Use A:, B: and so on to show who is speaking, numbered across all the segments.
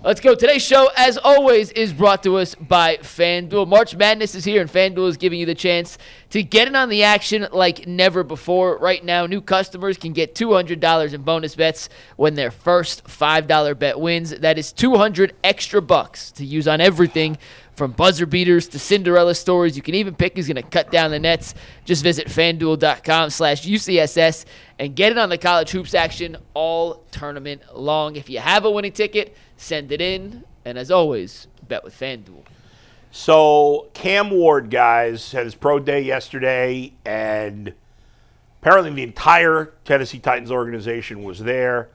A: Let's go. Today's show, as always, is brought to us by FanDuel. March Madness is here, and FanDuel is giving you the chance to get in on the action like never before. Right now, new customers can get $200 in bonus bets when their first $5 bet wins. That is $200 extra bucks to use on everything from buzzer beaters to Cinderella stories. You can even pick who's going to cut down the nets. Just visit FanDuel.com/UCSS and get in on the college hoops action all tournament long. If you have a winning ticket, send it in. And as always, bet with FanDuel.
B: So Cam Ward, guys, had his pro day yesterday, and apparently the entire Tennessee Titans organization was there.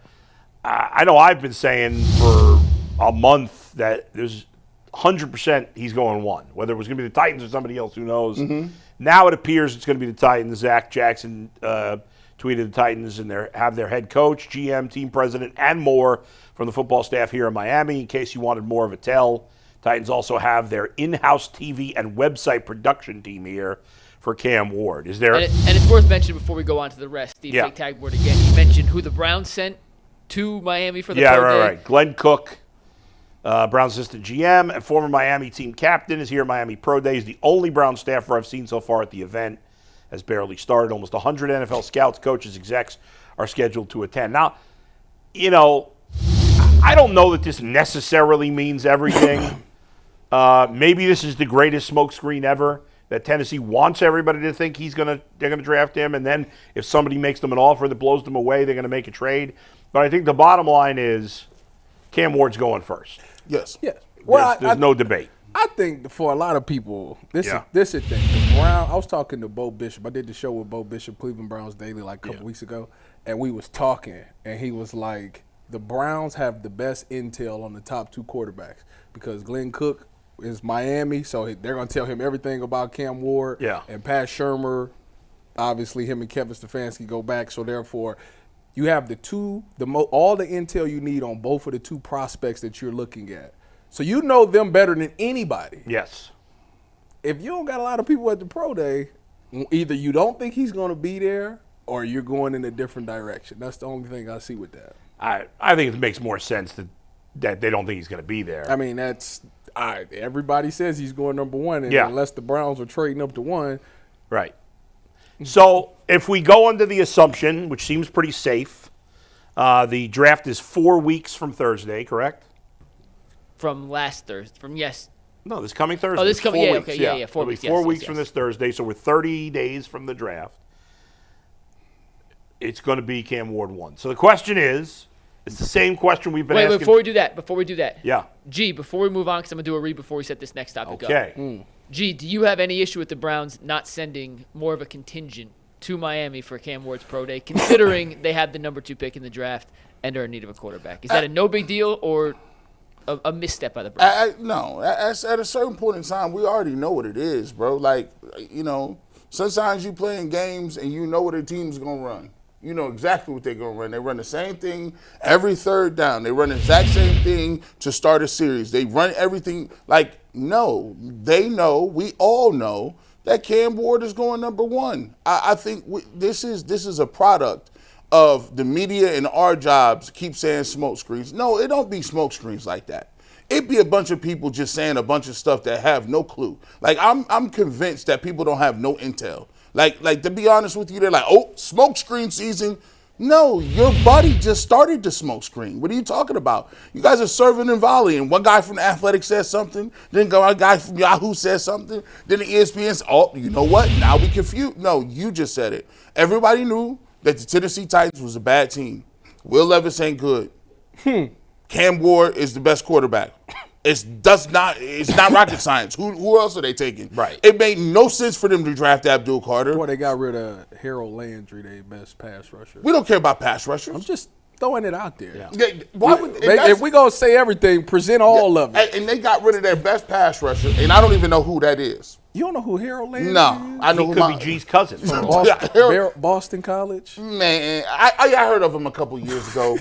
B: I know I've been saying for a month that there's 100% he's going one. Whether it was going to be the Titans or somebody else, who knows. Mm-hmm. Now it appears it's going to be the Titans. Zach Jackson tweeted the Titans and have their head coach, GM, team president, and more from the football staff here in Miami. In case you wanted more of a tell, Titans also have their in-house TV and website production team here for Cam Ward. Is there?
A: And it's worth mentioning before we go on to the rest. Steve, take tag board again. You mentioned who the Browns sent to Miami for the pro day.
B: Right. Glenn Cook, Browns assistant GM and former Miami team captain, is here at Miami Pro Day. He's the only Brown staffer I've seen so far at the event. Has barely started. Almost 100 NFL scouts, coaches, execs are scheduled to attend. Now, I don't know that this necessarily means everything. Maybe this is the greatest smokescreen ever, that Tennessee wants everybody to think they're gonna draft him, and then if somebody makes them an offer that blows them away, they're gonna make a trade. But I think the bottom line is Cam Ward's going first.
C: Yes.
D: Yeah. Well,
B: there's no debate.
D: I think for a lot of people, this is the thing. The Brown. I was talking to Bo Bishop. I did the show with Bo Bishop, Cleveland Browns Daily, like a couple weeks ago, and we was talking, and he was like, the Browns have the best intel on the top two quarterbacks because Glenn Cook is Miami, so they're going to tell him everything about Cam Ward.
B: Yeah.
D: And Pat Shurmur, obviously him and Kevin Stefanski go back, so therefore you have all the intel you need on both of the two prospects that you're looking at. So you know them better than anybody.
B: Yes.
D: If you don't got a lot of people at the pro day, either you don't think he's going to be there or you're going in a different direction. That's the only thing I see with that.
B: I think it makes more sense that they don't think he's going to be there.
D: I mean, everybody says he's going number one, and unless the Browns are trading up to one.
B: Right. So if we go under the assumption, which seems pretty safe, the draft is 4 weeks from Thursday, correct?
A: From last Thursday.
B: No, this coming Thursday.
A: Oh, this coming,
B: 4 weeks.
A: Okay, 4 weeks.
B: 4 weeks from this Thursday, so we're 30 days from the draft. It's going to be Cam Ward 1. So the question is, it's the same question we've been asking.
A: Wait, before we do that.
B: Yeah.
A: G, before we move on, because I'm going to do a read before we set this next topic up.
B: Okay.
A: G, do you have any issue with the Browns not sending more of a contingent to Miami for Cam Ward's pro day, considering they have the number 2 pick in the draft and are in need of a quarterback? Is that a no big deal or a misstep by the Browns?
C: No. At a certain point in time, we already know what it is, bro. Like, sometimes you playing games and you know what a team's going to run. You know exactly what they're going to run. They run the same thing every third down. They run the exact same thing to start a series. They run everything. Like, no, they know, we all know that Cam Ward is going number 1. I think this is a product of the media and our jobs keep saying smoke screens. No, it don't be smoke screens like that. It be a bunch of people just saying a bunch of stuff that have no clue. Like, I'm convinced that people don't have no intel. Like to be honest with you, they're like, oh, smoke screen season. No, your buddy just started the smoke screen. What are you talking about? You guys are serving and volleying. One guy from the Athletic says something, then a guy from Yahoo says something, then the ESPN says, oh, you know what? Now we confused. No, you just said it. Everybody knew that the Tennessee Titans was a bad team. Will Levis ain't good. Cam Ward is the best quarterback. It's not rocket science. Who else are they taking?
B: Right.
C: It made no sense for them to draft Abdul Carter.
D: Boy, they got rid of Harold Landry, their best pass rusher.
C: We don't care about pass rushers.
D: I'm just throwing it out there.
C: Yeah. Why would,
D: if we gonna say everything, present all of it.
C: And they got rid of their best pass rusher, and I don't even know who that is.
D: You don't know who Harold Landry is?
C: No, I know
B: he
C: who
B: could be G's cousin.
D: Boston College.
C: Man, I heard of him a couple years ago.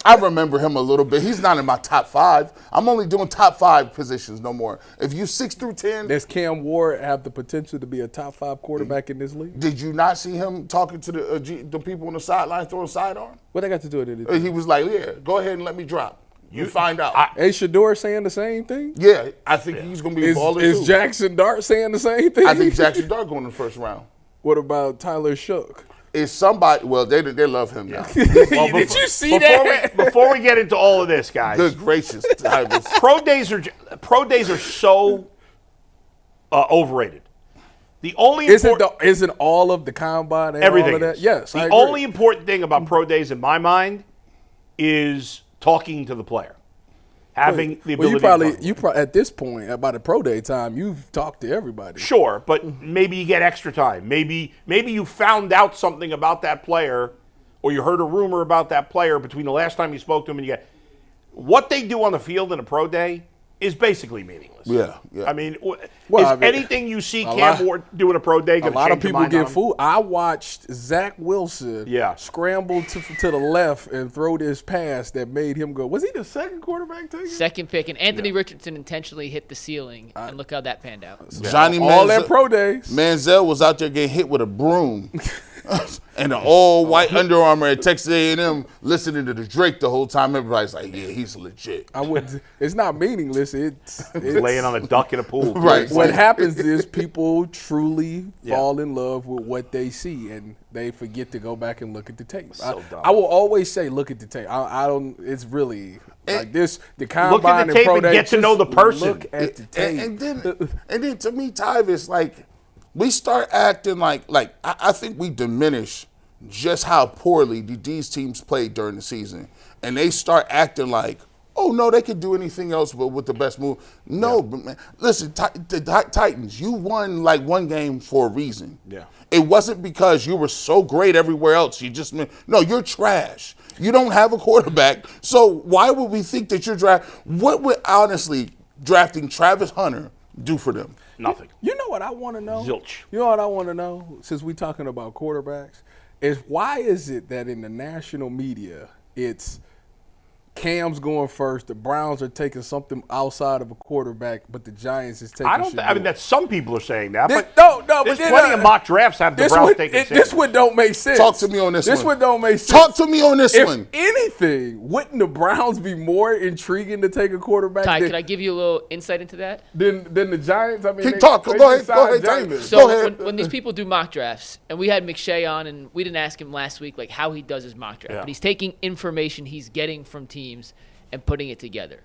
C: I remember him a little bit. He's not in my top 5. I'm only doing top 5 positions, no more. If you 6 through 10.
D: Does Cam Ward have the potential to be a top 5 quarterback in this league?
C: Did you not see him talking to the people on the sideline throwing sidearm?
D: What they got to do with it?
C: He was like, yeah, go ahead and let me drop. You find out.
D: Is Shador saying the same thing?
C: Yeah, I think he's going to be a baller,
D: Is
C: too.
D: Jackson Dart saying the same thing?
C: I think Jackson Dart going in the first round.
D: What about Tyler Shook?
C: Is somebody, well, they love him now.
B: Well,
D: Did you see that?
B: Before we get into all of this, guys,
C: Good gracious. Tyvis.
B: pro days are so overrated. The only
D: Isn't all of the combine and
B: everything
D: all of that?
B: is.
D: Yes, I
B: The
D: agree.
B: only important thing about pro days in my mind is talking to the player, having the ability.
D: You probably at this point about the pro day time, you've talked to everybody.
B: Sure, but maybe you get extra time. Maybe you found out something about that player, or you heard a rumor about that player between the last time you spoke to him and you get. What they do on the field in a pro day is basically meaningless.
C: Yeah.
B: I mean,
D: Well,
B: anything you see Cam Ward do in a pro day
D: A
B: going to
D: lot of
B: change your
D: people
B: mind
D: get
B: on?
D: fooled. I watched Zach Wilson scramble to the left and throw this pass that made him go. Was he the second quarterback taken?
A: Second pick, and Anthony Richardson intentionally hit the ceiling, and look how that panned out.
C: Johnny
D: all
C: Manziel,
D: that pro days.
C: Manziel was out there getting hit with a broom. And an all-white Under Armour at Texas A&M listening to the Drake the whole time. Everybody's like, yeah, he's legit.
D: I would. It's not meaningless. It's
B: laying on a duck in a pool.
C: Right.
D: What happens is people truly fall in love with what they see, and they forget to go back and look at the tape.
B: So dumb.
D: I will always say, look at the tape. I don't. It's really like this. The combine
B: Look at the
D: and
B: tape
D: pro
B: and
D: day,
B: get to know the
D: just
B: person.
D: Look at the tape.
C: And then to me, Tyvis, like, we start acting like I think we diminish just how poorly these teams played during the season. And they start acting like, oh, no, they could do anything else but with the best move. No, but man, listen, the Titans, you won like one game for a reason.
B: Yeah.
C: It wasn't because you were so great everywhere else. No, you're trash. You don't have a quarterback. So why would we think that what would honestly drafting Travis Hunter do for them?
B: Nothing.
D: You know what I want to know?
B: Zilch.
D: You know what I want to know, since we're talking about quarterbacks, is why is it that in the national media it's Cam's going first, the Browns are taking something outside of a quarterback, but the Giants is taking
B: I mean, that some people are saying that, but
D: there's
B: there's plenty of mock drafts have the Browns taking
D: this one don't make sense.
C: Talk to me on this one.
D: This one don't make sense.
C: Talk to me on this one.
D: If anything, wouldn't the Browns be more intriguing to take a quarterback
A: Ty, could I give you a little insight into that?
D: than the Giants? I mean,
C: Go ahead,
D: Jameis.
C: Tyvis.
A: So
C: Go ahead.
A: when these people do mock drafts, and we had McShay on, and we didn't ask him last week like how he does his mock draft, but he's taking information he's getting from teams and putting it together.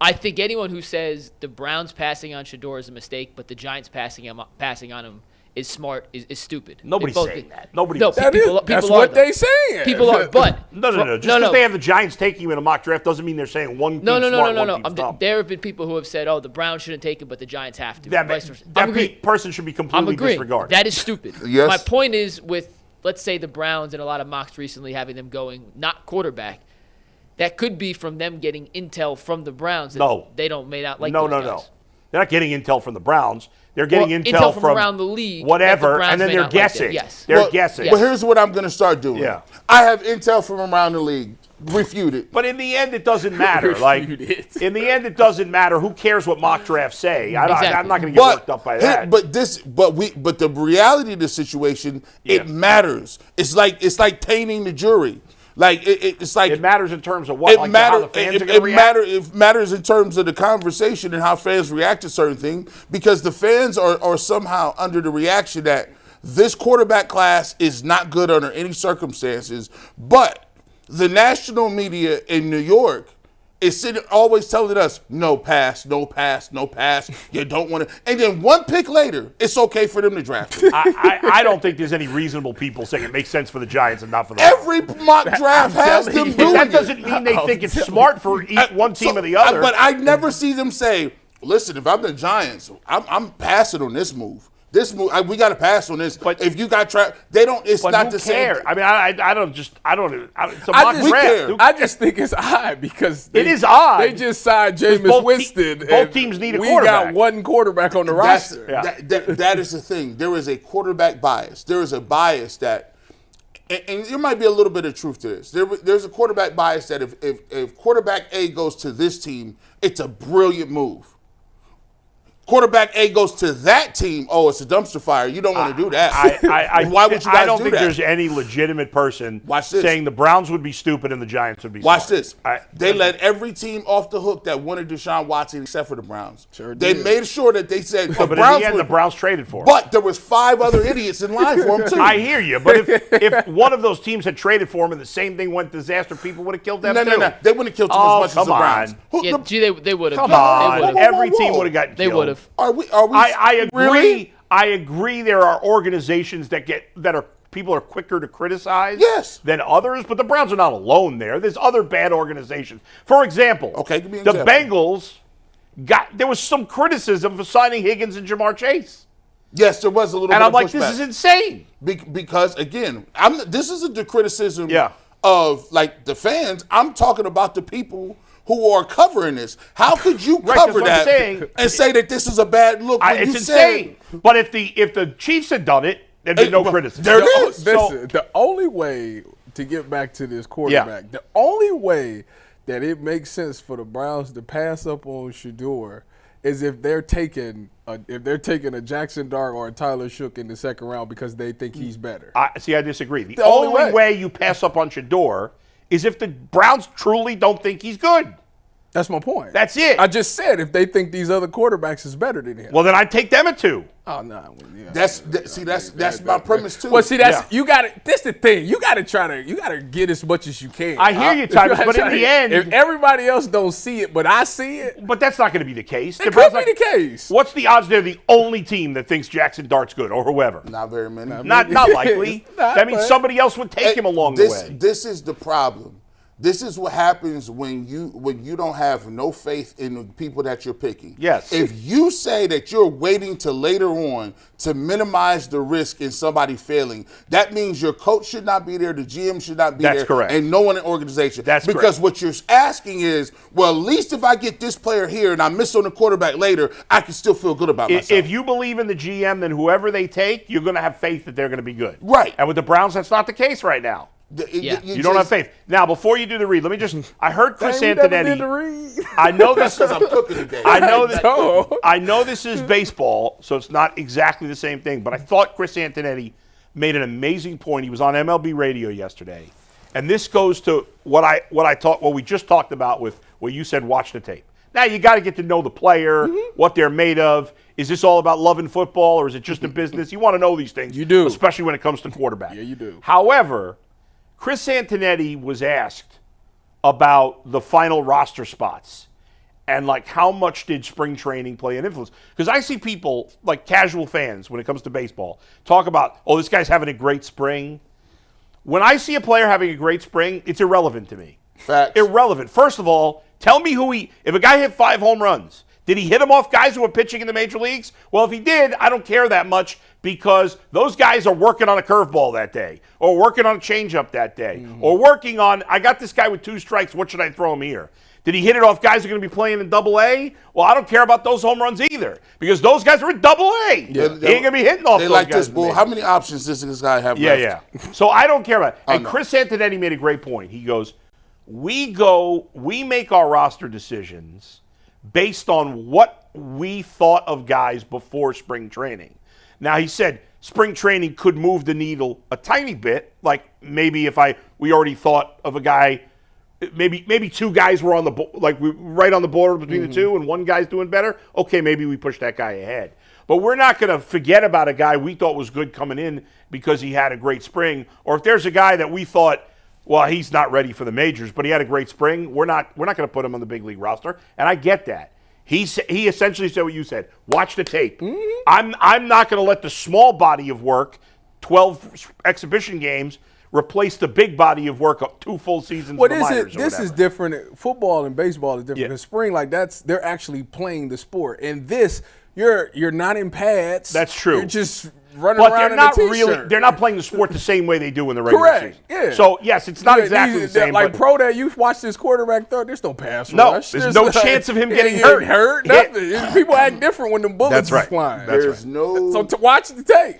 A: I think anyone who says the Browns passing on Shador is a mistake, but the Giants passing on him is smart is stupid.
B: Nobody's saying that. Nobody.
A: No,
B: saying
A: people
D: That's
A: are,
D: what
A: though.
D: they saying.
A: People are, but
B: No. Just because they have the Giants taking him in a mock draft doesn't mean they're saying one team's smart, one team's dumb.
A: There have been people who have said, "Oh, the Browns shouldn't take him, but the Giants have to."
B: That person should be completely disregarded.
A: That is stupid.
C: Yes.
A: My point is with, let's say, the Browns and a lot of mocks recently having them going not quarterback. That could be from them getting intel from the Browns. That they don't made out like those guys.
B: No. They're not getting intel from the Browns. They're getting intel
A: from around the league.
B: Whatever, and then they're guessing. They're guessing.
A: Yes.
C: But here's what I'm going to start doing.
B: Yeah.
C: I have intel from around the league. Refute it.
B: But in the end, it doesn't matter. In the end, it doesn't matter. Who cares what mock drafts say? I'm not going to get worked up by that.
C: But the reality of the situation, it matters. It's like tainting the jury. Like it's like
B: it matters in terms of what? How the fans are going to react?
C: It matters in terms of the conversation and how fans react to certain things, because the fans are somehow under the reaction that this quarterback class is not good under any circumstances. But the national media in New York is always telling us, no pass. You don't want to. And then one pick later, it's okay for them to draft him.
B: I don't think there's any reasonable people saying it makes sense for the Giants and not for the
C: Every mock draft has them doing
B: that
C: it.
B: doesn't mean they think it's smart for one team or the other.
C: But I never see them say, listen, if I'm the Giants, I'm passing on this move. We got to pass on this. But if you got they don't. It's
B: but
C: not
B: who
C: the same.
B: I mean, I don't. It's a mock draft.
D: I just think it's odd because
B: it is odd.
D: They just signed Jameis Winston.
B: Both teams need a
D: we
B: quarterback.
D: We got one quarterback on the roster.
C: That is the thing. There is a quarterback bias. There is a bias that, and there might be a little bit of truth to this. There's a quarterback bias that if quarterback A goes to this team, it's a brilliant move. quarterback A goes to that team, oh, it's a dumpster fire. You don't want to do that. Why would you guys
B: I don't
C: do
B: think
C: that?
B: there's any legitimate person
C: Watch this.
B: saying the Browns would be stupid and the Giants would be smart.
C: Watch this. They let every team off the hook that wanted Deshaun Watson except for the Browns.
D: Sure
C: they
D: did.
C: made sure that they said
B: but in the end, the Browns traded for him.
C: But there was 5 other idiots in line for him, too.
B: I hear you, but if one of those teams had traded for him and the same thing went disaster, people would have killed them too.
C: No. They wouldn't have killed him as much as the Browns.
A: They would have.
B: Come on. Every team would have gotten killed.
A: They would have.
C: Are we?
B: I agree.
C: Really?
B: I agree. There are organizations that are people are quicker to criticize than others, but the Browns are not alone there. There's other bad organizations. For example,
C: give me an
B: the
C: example.
B: Bengals there was some criticism for signing Higgins and Jamar Chase.
C: Yes, there was a little bit
B: and I'm
C: of
B: like,
C: pushback.
B: this is insane.
C: Because again, this isn't the criticism
B: Yeah.
C: of like the fans. I'm talking about the people who are covering this. How could you
B: Right,
C: cover
B: that's what I'm
C: that
B: saying.
C: and say that this is a bad look? When
B: It's
C: you
B: insane.
C: Said,
B: but if the Chiefs had done it, there'd be no criticism.
C: There it is.
D: Listen, the only way to get back to this quarterback, the only way that it makes sense for the Browns to pass up on Shedeur is if they're taking a Jackson Dart or a Tyler Shook in the second round because they think he's better.
B: I disagree. The only way you pass up on Shedeur is if the Browns truly don't think he's good.
D: That's my point.
B: That's it.
D: I just said if they think these other quarterbacks is better than him.
B: Well, then I'd take them at 2.
D: Oh no. Yeah.
C: That's my premise too.
D: Well, see, you got to. That's the thing. You got to get as much as you can.
B: I hear you, Tyvis, but in the end,
D: if everybody else don't see it, but I see it,
B: but that's not going to be the case.
D: It could be the case.
B: What's the odds they're the only team that thinks Jackson Dart's good or whoever?
C: Not very many.
B: Not likely. That means somebody else would take him along the way.
C: This is the problem. This is what happens when you don't have no faith in the people that you're picking.
B: Yes.
C: If you say that you're waiting till later on to minimize the risk in somebody failing, that means your coach should not be there, the GM should not be there.
B: That's correct.
C: And no one in the organization.
B: That's correct.
C: Because what you're asking is, well, at least if I get this player here and I miss on the quarterback later, I can still feel good about myself.
B: If you believe in the GM, then whoever they take, you're going to have faith that they're going to be good.
C: Right.
B: And with the Browns, that's not the case right now. You don't have faith. Now, before you do the read, let me I heard Chris Antonelli. I know this is
C: I'm cooking today.
B: I know this is baseball, so it's not exactly the same thing, but I thought Chris Antonelli made an amazing point. He was on MLB radio yesterday. And this goes to what we just talked about with what you said, watch the tape. Now you got to get to know the player, what they're made of. Is this all about loving football or is it just a business? You want to know these things.
D: You do.
B: Especially when it comes to quarterback.
D: Yeah, you do.
B: However, Chris Antonelli was asked about the final roster spots and like how much did spring training play an influence? Because I see people, like casual fans when it comes to baseball, talk about, oh, this guy's having a great spring. When I see a player having a great spring, it's irrelevant to me.
C: Facts.
B: Irrelevant. First of all, tell me if a guy hit 5 home runs, did he hit them off guys who were pitching in the major leagues? Well, if he did, I don't care that much because those guys are working on a curveball that day or working on a changeup that day or working on, I got this guy with 2 strikes, what should I throw him here? Did he hit it off guys who are going to be playing in Double-A? Well, I don't care about those home runs either because those guys are in Double-A. Yeah. He ain't going to be hitting off those
C: like
B: guys.
C: this, bull. How many options does this guy have left?
B: Yeah. So I don't care about it. And Chris Antonelli made a great point. He goes, we make our roster decisions based on what we thought of guys before spring training. Now, he said spring training could move the needle a tiny bit, like maybe we already thought of a guy, maybe 2 guys were right on the border between the 2 and one guy's doing better. Okay, maybe we push that guy ahead. But we're not going to forget about a guy we thought was good coming in because he had a great spring. Or if there's a guy that we thought, well, he's not ready for the majors, but he had a great spring, we're not going to put him on the big league roster. And I get that. He essentially said what you said. Watch the tape. I'm not going to let the small body of work, 12 exhibition games, replace the big body of work of 2 full seasons of the minors.
D: This is different. Football and baseball is different. In spring, they're actually playing the sport. And this, you're not in pads.
B: That's true.
D: You're just running around in a t-shirt.
B: They're not playing the sport the same way they do in the regular season.
D: Yeah.
B: So, yes, it's not exactly the same.
D: Like pro day, you watch this quarterback throw, there's no pass rush.
B: There's no chance of him getting hurt.
D: Nothing. People act different when the bullets are flying.
B: That's right.
C: No.
D: So to watch the tape.